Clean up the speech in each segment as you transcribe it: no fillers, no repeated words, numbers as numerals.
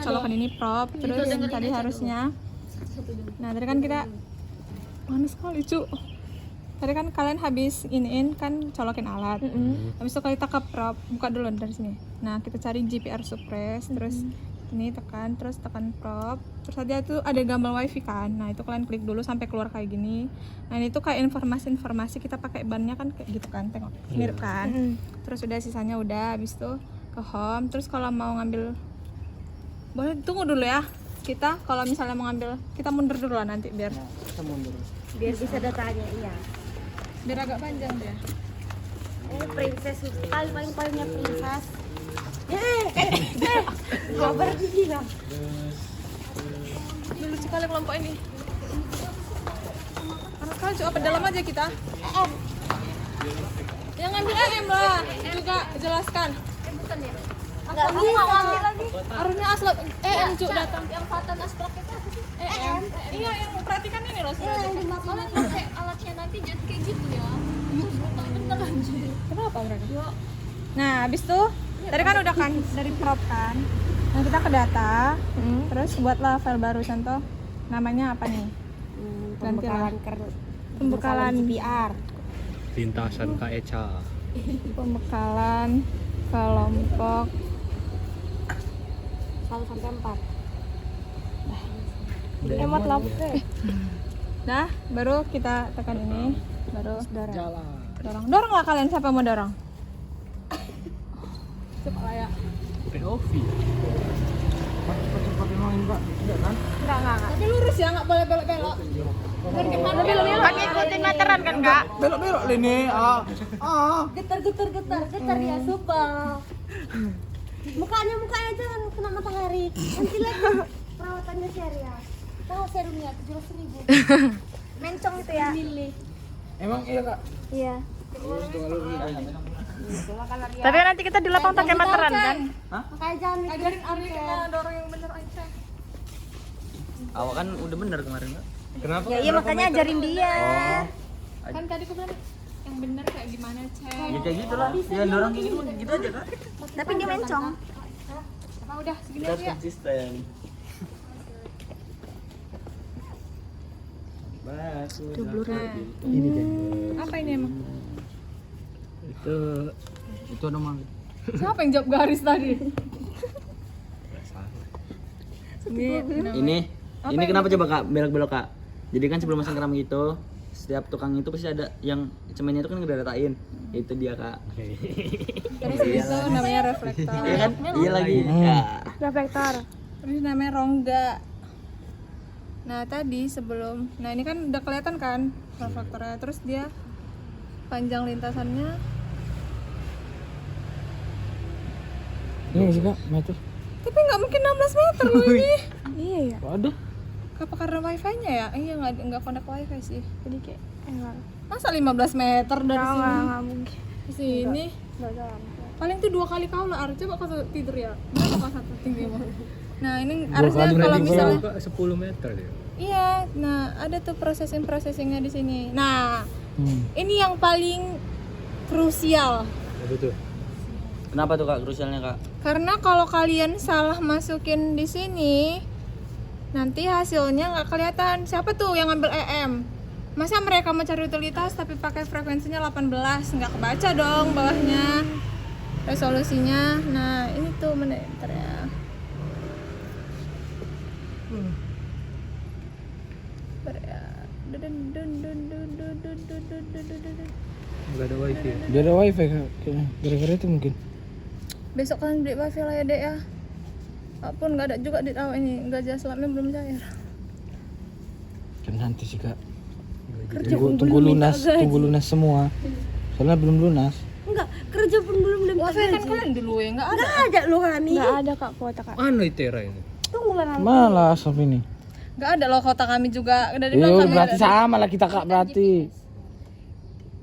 colokan ini prop, terus tadi harusnya. Nah tadi kan kita panas sekali cu. Tadi kan kalian habis iniin kan colokin alat. Habis itu kita ke prop, buka dulu dari sini. Nah kita cari GPR suppress, terus ini tekan, terus tekan prop. Terus tadi itu ada gambar wifi kan. Nah itu kalian klik dulu sampai keluar kayak gini. Nah ini tuh kayak informasi kita pakai bannya kan kayak gitu kan, tengok mirip kan. Terus udah sisanya udah, habis itu ke home. Terus kalau mau ngambil, boleh tunggu dulu ya. Kita kalau misalnya mau ngambil, kita mundur dulu lah nanti biar Kita mundur. Biar bisa datanya, iya. biar agak panjang dia. Princess paling-palingnya princess. Kabar gigi lah. Ini lucu sekali kelompok ini. Panas sekali cu, apa dalam aja kita? Yang ngambil EM lah, juga jelaskan. Enggak bisa ngambil lagi. Harusnya aslak EM cu datang. Yang Fatan Asplak itu apa sih? EM. Iya yang perhatikan ini loh. Iya, yang dimakan pakai alatnya nanti jadi kayak gitu ya. Terus bener anjir. Kenapa mereka? Nah, habis tuh tadi kan udah kan dari prop kan. Nah, kita ke data. Terus buatlah file baru contoh. Namanya apa nih? Pembekalan GPR. Lintasan KECA. Pembekalan kelompok 1 sampai 4. hemat lampu. Nah, baru kita tekan ini, baru dorong lah kalian, siapa mau dorong? Coba lah ya. POV. Cepat emang ini Pak. Tidak kan? Enggak. Tapi lurus ya, enggak boleh belok-belok. Kan gimana belok-belok? Kan ikutin meteran kan, Kak? Belok-belok ini. Getar ya, sumpah. Mukanya jangan kena matahari. Nanti lagi perawatannya serius. Tahu serumnya 17.000. Mencong itu ya. Emang iya Kak? Iya. Tapi nanti kita di lapang pakai meteran kan? Makanya jangan Ajarin Ari kita dorong yang bener aja. Awak kan udah bener kemarin Kak. Kenapa? Ya iya makanya ajarin dia. Kan tadi aku bilang yang bener kayak gimana, Cek? Ya kayak gitu lah. Ya dorong kayak gitu aja Kak. Tapi dia mencong. Apa udah segini Kita aja ya? konsisten. Ini kan. Apa ini emang? Itu nama. Siapa yang jawab garis tadi? Ini kenapa coba Kak belok-belok Kak? Jadi kan sebelum masang keramik itu setiap tukang itu pasti ada yang cemennya itu kan udah datain. Itu dia Kak. Terus itu namanya reflektor. Iya kan? Iya lagi. Ya. Reflektor. Terus namanya rongga. Nah tadi sebelum, nah ini kan udah kelihatan kan reflektornya. Terus dia panjang lintasannya. Ini sih Kak, meter. Tapi nggak mungkin 16 meter loh ini. Iya ya. Waduh. Apa karena wifi-nya ya? Iya nggak connect wifi sih. Jadi kayak masa 15 meter dari sini? Nggak mungkin. Di sini. Paling tuh 2 kali kau lah. Coba kau tidur ya. Berapa kau satu tinggimu? Nah ini harusnya kalau misalnya 10 meter ya. iya, nah ada tuh processingnya di sini. Nah ini yang paling krusial. Betul. Kenapa tuh Kak krusialnya Kak? Karena kalau kalian salah masukin di sini, nanti hasilnya nggak kelihatan. Siapa tuh yang ngambil EM? Masa mereka mau cari utilitas tapi pakai frekuensinya 18, nggak kebaca dong bawahnya resolusinya. Nah ini tuh bentar ya. Enggak ada wifi. Enggak ada wifi Kak. Gara-gara itu mungkin. Besok kalian beli wifi lah ya dek ya. Apapun nggak ada juga di tahu ini nggak jelas selamnya belum cair. Kan nanti sih Kak. Kerja Tunggu lunas semua. Soalnya belum lunas. Enggak, kerja pun belum Wifi kan kalian dulu ya nggak ada. Enggak ada loh kami. Nggak ada kak kuota kak. Mana itera ini? Tunggu lah nanti. Malas apa ini? Nggak ada loh kota kami juga dari Iya, belakang berarti ada. sama lah kita Kak berarti.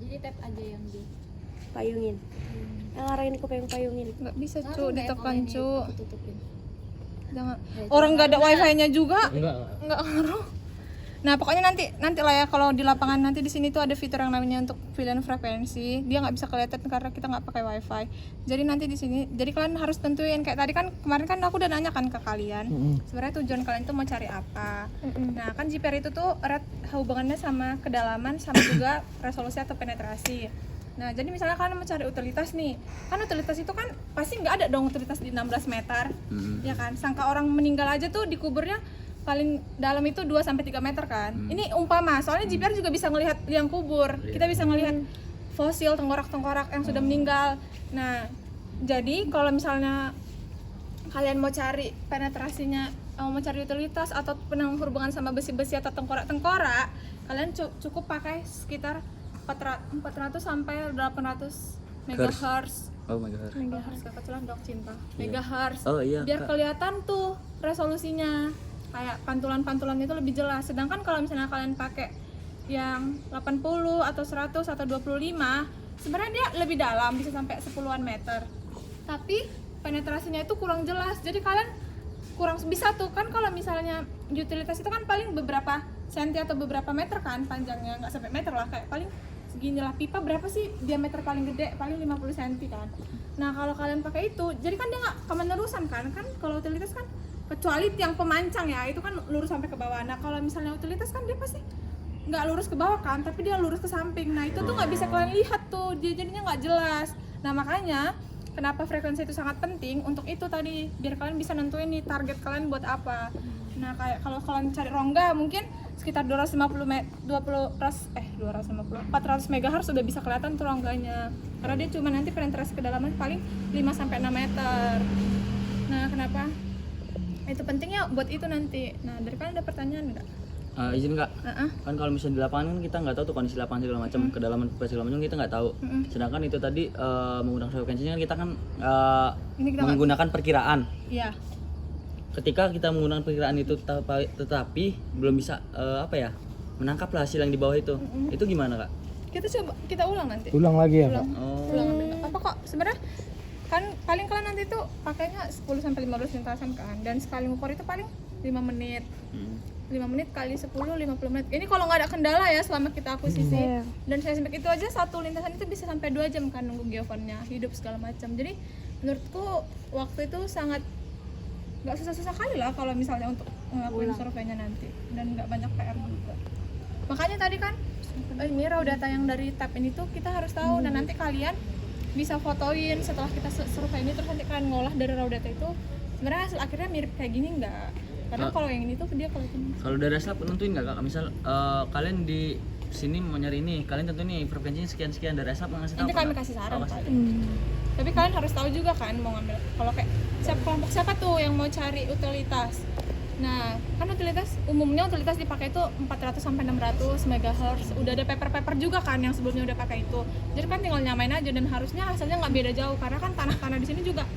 Jadi tap aja yang di Payungin. Ngarahin ke payungin. Nggak bisa cu ditekan cu. tutupin. Jangan. Orang nggak ada wifi-nya juga Enggak. nggak ngaruh. Nah pokoknya nanti lah ya kalau di lapangan nanti di sini tuh ada fitur yang namanya untuk pilihan frekuensi. Dia nggak bisa kelihatan karena kita nggak pakai wifi. Jadi nanti di sini, jadi kalian harus tentuin kayak tadi kan kemarin kan aku udah nanya kan ke kalian. Sebenarnya tujuan kalian tuh mau cari apa? Nah kan JPR itu tuh erat hubungannya sama kedalaman sama juga resolusi atau penetrasi. Nah jadi misalnya kalian mau cari utilitas nih, kan utilitas itu kan pasti nggak ada dong utilitas di 16 meter, ya kan? Sangka orang meninggal aja tuh dikuburnya paling dalam itu 2-3 meter kan. Ini umpama, soalnya JPR juga bisa ngelihat liang kubur. Kita bisa ngelihat fosil tengkorak-tengkorak yang sudah meninggal. Nah, jadi kalau misalnya kalian mau cari penetrasinya, mau cari utilitas atau penang hubungan sama besi-besi atau tengkorak-tengkorak, kalian cukup pakai sekitar 400 sampai 800 megahertz. Oh megahertz. Megahertz kekecilan dok cinta. Megahertz. Oh iya. Biar Kak. kelihatan tuh resolusinya. Kayak pantulan-pantulan itu lebih jelas. Sedangkan kalau misalnya kalian pakai yang 80 atau 100 atau 25, sebenarnya dia lebih dalam, bisa sampai 10-an meter. Tapi penetrasinya itu kurang jelas. Jadi kalian kurang bisa tuh kan kalau misalnya utilitas itu kan paling beberapa senti atau beberapa meter kan panjangnya, nggak sampai meter lah, kayak paling segini lah. Pipa berapa sih diameter paling gede? Paling 50 cm kan. Nah kalau kalian pakai itu, jadi kan dia nggak kemenerusan kan kalau utilitas kan, kecuali tiang pemancang ya, itu kan lurus sampai ke bawah. Nah kalau misalnya utilitas kan dia pasti nggak lurus ke bawah kan, tapi dia lurus ke samping. Nah itu tuh nggak bisa kalian lihat tuh, dia jadinya nggak jelas. Nah makanya kenapa frekuensi itu sangat penting untuk itu tadi, biar kalian bisa nentuin nih target kalian buat apa. Nah kayak kalau kalian cari rongga mungkin sekitar 400 MHz sudah bisa kelihatan tuh rongganya, karena dia cuma nanti penetrasi kedalaman paling 5-6 meter. Nah kenapa itu pentingnya buat itu nanti. Nah dari kalian ada pertanyaan nggak? Izin Kak, kan kalau misalnya di lapangan kan kita nggak tahu tuh kondisi lapangan segala macam, kedalaman segala macam kita nggak tahu. Sedangkan itu tadi menggunakan frekuensinya kan kita kan Ini kita menggunakan perkiraan. Iya. Ketika kita menggunakan perkiraan itu tetapi belum bisa menangkap lah hasil yang di bawah itu. Itu gimana Kak? Kita ulang nanti. Ulang lagi ya, Kak? Ulang apa kok sebenarnya kan paling kalian nanti tuh pakainya 10-15 lintasan kan, dan sekali ngukur itu paling 5 menit. 5 menit kali 10, 50 menit. Ini kalau nggak ada kendala ya selama kita akuisisi. Dan seismik itu aja satu lintasan itu bisa sampai 2 jam kan nunggu geofonnya hidup segala macam. Jadi menurutku waktu itu sangat nggak susah-susah kali lah kalau misalnya untuk ngelakuin surveinya nanti, dan nggak banyak PR juga. Makanya tadi kan ini raw data yang dari tab ini tuh kita harus tahu, dan nanti kalian bisa fotoin setelah kita survei ini, terus nanti kalian ngolah dari raw data itu sebenarnya hasil akhirnya mirip kayak gini enggak. Karena kalau yang ini tuh dia Kalau dari hasil nentuin nggak Kak? Misal kalian di sini mau nyari ini, kalian tentu nih frekuensinya sekian dari asap ngasih tahu. nanti kami kasih saran tapi kalian harus tahu juga kan mau ngambil kalau kayak kelompok siapa tuh yang mau cari utilitas. Nah kan umumnya utilitas dipakai itu 400 sampai 600 MHz. Udah ada paper juga kan yang sebelumnya udah pakai itu, jadi kan tinggal nyamain aja, dan harusnya hasilnya nggak beda jauh karena kan tanah-tanah di sini juga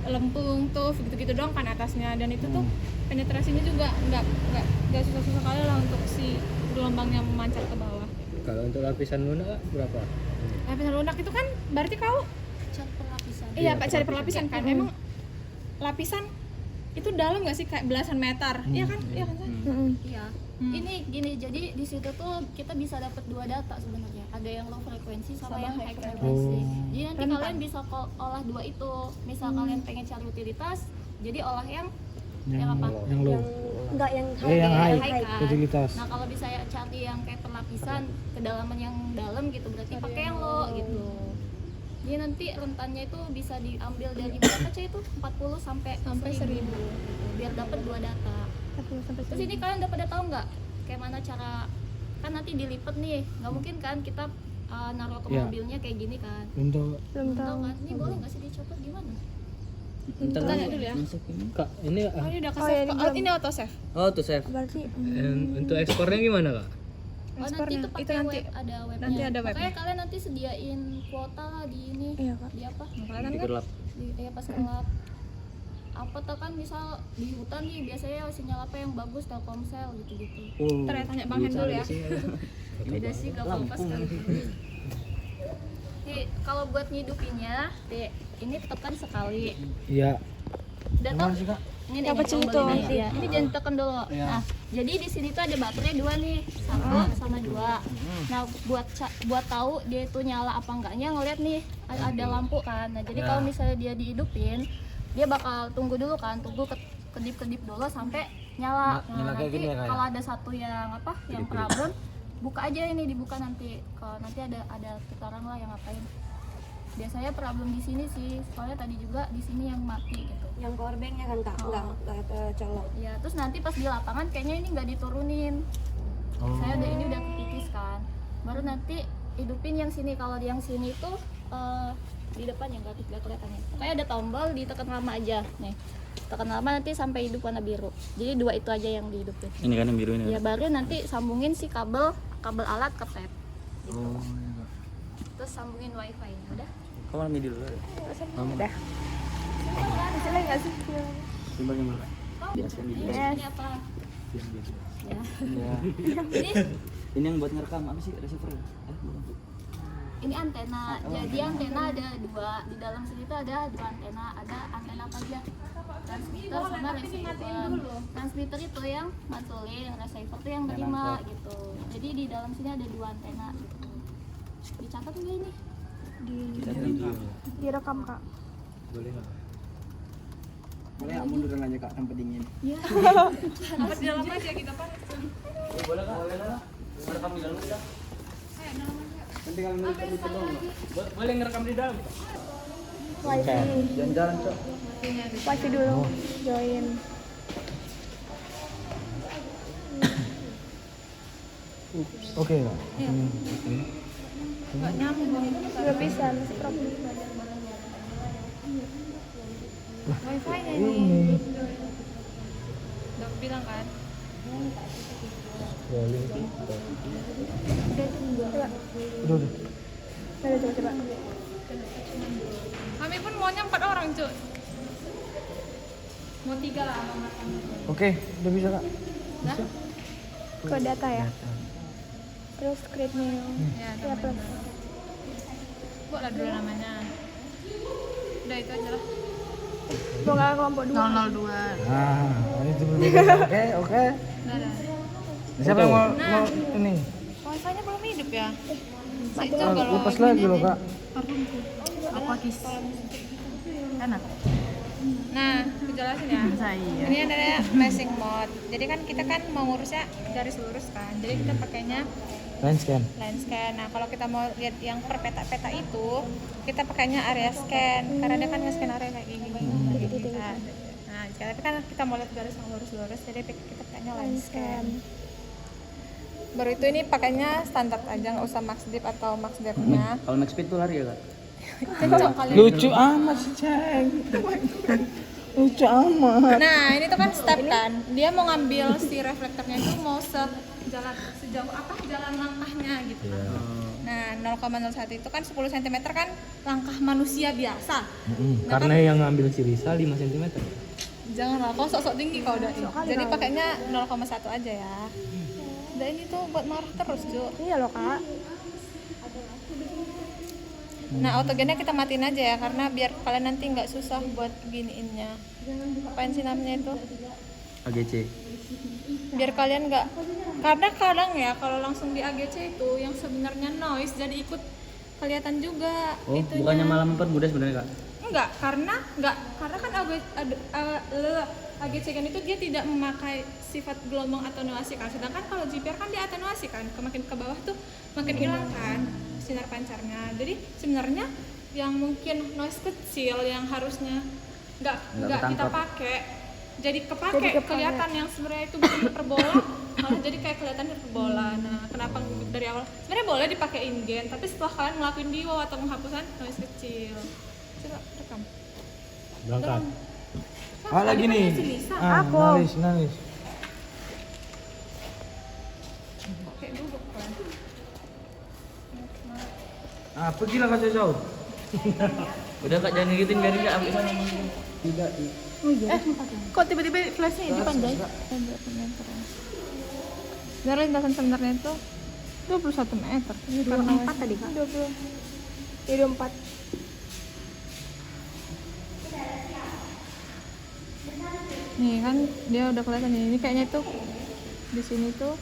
lempung tuh gitu-gitu doang kan atasnya, dan itu tuh penetrasinya juga nggak susah-susah kali lah untuk si gelombangnya memancar ke bawah. Kalau untuk lapisan lunak berapa? Lapisan lunak itu kan berarti kau Cari perlapisan. iya Pak cari perlapisan kan. Emang lapisan itu dalam nggak sih kayak belasan meter? Iya kan? Iya kan? Iya. Ini gini, jadi di situ tuh kita bisa dapat 2 data sebenarnya. Ada yang low frekuensi sama yang high frekuensi. Jadi nanti kalian bisa olah 2 itu. Misal kalian pengen cari utilitas, jadi olah yang apa? Yang low. Enggak yang Yang high, kan? utilitas. Nah kalau bisa cari yang kayak perlapisan kedalaman yang dalam gitu, berarti pakai yang low gitu. Jadi nanti rentannya itu bisa diambil dari berapa aja itu? 40 sampai 1000 biar dapat 2 data. Terus ini kalian dapat tahu nggak kayak mana cara, kan nanti dilipat nih, nggak mungkin kan kita naruh ke mobilnya kayak gini kan. Belum Belum tahu kan? Ini boleh nggak sih dicopot gimana? Tanya dulu ya. Kak, ini Oh ini udah ke save. Ini auto save. Oh tuh save. berarti untuk ekspornya gimana, Kak? Oh nanti Ekspornya. itu pakai Itu nanti. web, ada webnya. Nanti ada webnya. Makanya kalian nanti sediain kuota lah di ini. Iya, Kak. Di apa? Kelihatan kan? Dikerlap. Di pas ngelap. Apa tuh kan misal di hutan nih biasanya sinyal apa yang bagus, Telkomsel gitu-gitu. Ntar ya tanya Bang Hen dulu ya. Beda sih gak kompas kali. Nih kalau buat ngidupinnya, ini tekan sekali. Iya. Udah tau Ini Yang kecil itu. Ya. Ini jangan tekan dulu. Nah, jadi di sini tuh ada baterai 2 nih, 1 sama 2. Nah, buat tahu dia itu nyala apa enggaknya ngeliat nih ada lampu kan. Nah, jadi kalau misalnya dia dihidupin, dia bakal tunggu dulu kan, tunggu kedip-kedip dulu sampai nyala. Nah, nanti kalau ada satu yang yang problem, buka aja ini, dibuka nanti. Kalau nanti ada orang lah yang ngapain. Biasanya problem di sini sih, soalnya tadi juga di sini yang mati gitu. Yang power banknya kan kak, nggak colok. Ya, terus nanti pas di lapangan kayaknya ini nggak diturunin. Saya ini udah kepikis kan. Baru nanti hidupin yang sini. Kalau yang sini tuh di depan yang nggak kelihatan ya. Kayak ada tombol, ditekan lama aja nih. Tekan lama nanti sampai hidup warna biru. Jadi 2 itu aja yang dihidupin. Ini kan yang biru ini. Ya baru nanti sambungin si kabel alat ke pet. Gitu. Terus sambungin wifi nya udah. Kau malam ini dulu ya? Udah. Bisa nggak sih? Timbang yang mana? Biasa Ini apa? Ya. Ini yang buat ngerekam apa sih, receiver? Bukan. Ini antena. Jadi antena ada 2. Di dalam sini tuh ada 2 antena. Ada antena apa aja? Transmitter sama receiver. Transmitter itu yang mantulin, receiver tuh yang terima gitu. Jadi di dalam sini ada 2 antena gitu. Dicatat nggak ini? Direkam kak. Boleh nggak? Boleh nggak munduran aja kak, tanpa dingin. Iya. Tempat di dalam aja kita pak. Boleh kak, boleh kak. Ngerekam di dalam aja. Nanti kalau ngerekam itu dong nggak? Boleh ngerekam di dalam. Jalan-jalan cok. Wifi dulu. Join. Oke kak. Nggak nyambung. Nggak bisa. Problem. Wifi-nya ini. Udah aku bilang kan. Boleh. Udah. Coba. Kami pun maunya 4 orang cuy. Mau 3 lah sama makan. Oke, udah bisa kak. Nah, ke data ya. Terus create new. Ya, namanya. Buat lah dulu namanya. Udah itu aja lah. Buka kelompok 2. 002. Nah, itu berbeda. Oke. Udah. Siapa yang mau ini? Wifi-nya belum hidup ya? Lepas lagi loh kak. Apa kis? Enak. Nah, aku jelasin ya. Ini adalah flashing mode. Jadi kan kita kan mau ngurusnya garis lurus kan. Jadi kita pakainya Line scan. line scan. Nah, kalau kita mau lihat yang per peta-peta itu, kita pakainya area scan. Karena dia kan nge-scan area kayak gini. Nah, tapi kan kita mau lihat garis yang lurus-lurus, jadi kita pakainya line scan. Baru itu ini pakainya standar aja, nggak usah max dip atau max depth-nya. Kalau max speed tuh lari ya kak? Kencang kali. Lucu amat sih ceng. Lucu amat. Nah, ini tuh kan step kan. Dia mau ngambil si reflektornya itu mau sejauh apa jalan langkahnya gitu. Nah, 0,01 itu kan 10 cm kan langkah manusia biasa. Karena yang ngambil si Risa 5 cm. Janganlah, kau sok-sok tinggi kau udah. Jadi pakainya 0,1 aja ya. Dan ini tuh buat marah terus, Ju. Iya loh, Kak. Nah, autogennya kita matiin aja ya, karena biar kalian nanti nggak susah buat giniinnya. Apain sih namanya itu? AGC. Biar kalian nggak, karena kadang ya kalau langsung di AGC itu yang sebenarnya noise jadi ikut kelihatan juga. Oh, itunya. bukannya malah mempermudah sebenarnya kak? Enggak, karena kan AGC kan itu dia tidak memakai sifat gelombang atenuasi kan. Sedangkan kalau GPR kan dia atenuasi kan, makin ke bawah tuh makin hilang kan sinar pancarnya. Jadi sebenarnya yang mungkin noise kecil yang harusnya nggak kita pakai jadi kepake kelihatan yang sebenarnya itu bukan hiperbola malah jadi kayak kelihatan hiperbola. Nah, kenapa dari awal sebenarnya boleh dipakai in-gain, tapi setelah kalian ngelakuin di wow atau penghapusan noise kecil. Coba rekam. Berangkat. Lagi nih. Aku. Nalis. Kayak duduk kan. Pergilah kak jauh. Udah kak, jangan ngikutin biarin kak ambil sana. Tidak. Kok tiba-tiba flashnya dipanjang? Dari lintasan sebenarnya itu 21 meter. Ini karena 4 tadi kak? 20. Jadi 4. Nih kan dia udah kelihatan nih. Ini kayaknya tuh di sini tuh.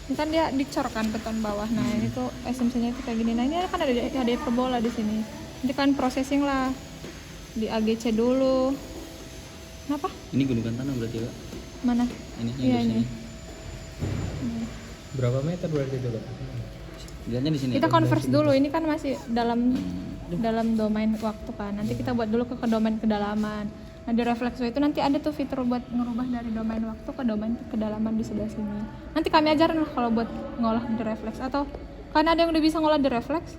Ini kan dia dicor kan beton bawah. Nah, ini tuh SMC-nya itu kayak gini. Nah, ini kan ada hiperbola di sini. Nanti kan processing lah. Di AGC dulu. Kenapa? Ini gunungan tanah berarti Kak? Mana? Ini Iya, di sini. ini. Berapa meter berarti itu, Kak? Lihatnya di sini. Kita converse dulu. Ini kan masih dalam domain waktu kan. Nanti kita buat dulu ke domain kedalaman. Nah, di Reflexo itu nanti ada tuh fitur buat ngerubah dari domain waktu ke domain kedalaman di sebelah sini. Nanti kami ajarin lah kalau buat ngolah di Reflex, atau kan ada yang udah bisa ngolah di Reflex.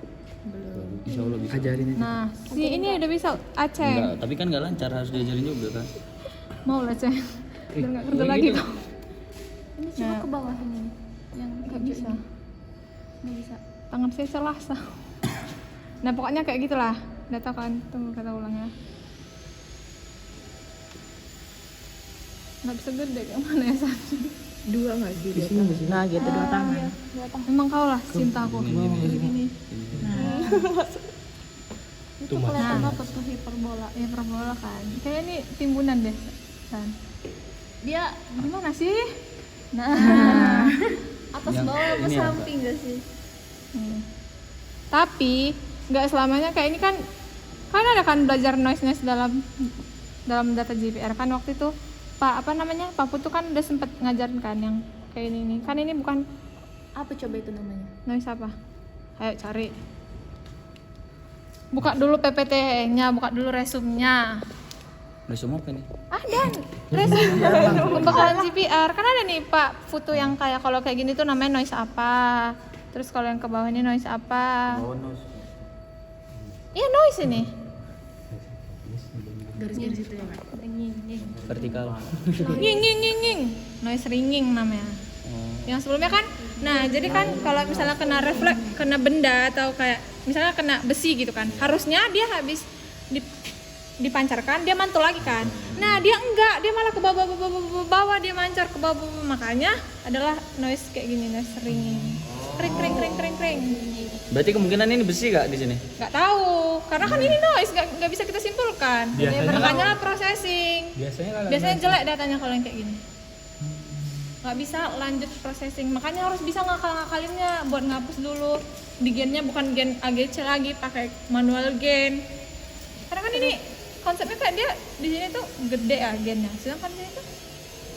Insya Allah bisa. Ajarin itu. Nah, si ini udah bisa Aceh. Enggak, tapi kan nggak lancar, harus diajarin juga kan. Mau lah Aceh. Udah nggak kerja lagi kok. Ini coba ke bawah ini yang Nggak hijau bisa. ini. Nggak bisa. Tangan saya selasa. Nah, pokoknya kayak gitulah. Data kan, tunggu kata ulangnya. Nggak bisa gede kayak mana ya satu. Dua nggak sih? Di sini, di sini. Nah gitu dua tangan. Memang kau lah cintaku. Ini. Itu kelihatan apa tuh hiperbola? Hiperbola kan. Kayak ini timbunan deh. Kan. Dia Gimana sih? nah atas Yang bawah ke ini apa? samping gak sih? Tapi nggak selamanya kayak ini kan ada kan belajar noise dalam data GPR kan waktu itu Pak Putu kan udah sempet ngajarin kan yang kayak ini nih. Kan ini bukan Apa coba itu namanya? noise apa? Ayo cari. Buka dulu PPT-nya, buka dulu resumnya. Resume apa nih? Ada resume pembekalan GPR. Kan ada nih Pak Putu yang kayak kalau kayak gini tuh namanya noise apa. Terus kalau yang ke bawah ini noise apa? Iya noise ini. Garis-garis itu ya kan? Vertikal. Nging. Noise ringing namanya. Yang sebelumnya kan, nah jadi kan kalau misalnya kena refleks, kena benda atau kayak misalnya kena besi gitu kan, harusnya dia habis dipancarkan dia mantul lagi kan. Nah dia enggak, dia malah ke bawah, dia mancar ke bawah, makanya adalah noise kayak gini, noise ringing. Kring. Berarti kemungkinan ini besi Kak di sini? Nggak tahu, karena kan ini noise, nggak bisa kita simpulkan. Makanya processing. Biasanya jelek datanya kalau yang kayak gini. Nggak bisa lanjut processing, makanya harus bisa ngakal-ngakalinnya buat ngapus dulu di gennya, bukan gen AGC lagi, pakai manual gen. Karena kan ini konsepnya kayak dia di sini tuh gede ya gennya, sedangkan di sini tuh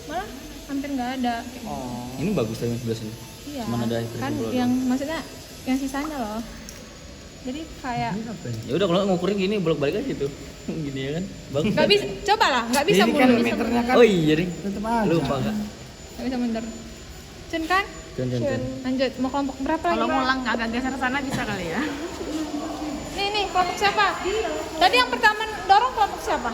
malah hampir nggak ada. Ini bagus tapi yang sebelah sini. Iya. Cuman ada Kan hiperbola yang maksudnya yang sisanya loh. Jadi kayak Ya udah kalau ngukurin gini bolak-balik aja tuh. Gini ya kan. Bagus. nggak bisa, cobalah nggak bisa Ini kan mundur. meternya kan Oh iya ding. tetep aja. Lupa Kak. Nggak bisa mundur. Cun kan? Cun. Lanjut, mau kelompok berapa lagi? Kalau Pak? ngulang agak geser sana bisa kali ya? Nih, kelompok siapa? Tadi yang pertama dorong kelompok siapa?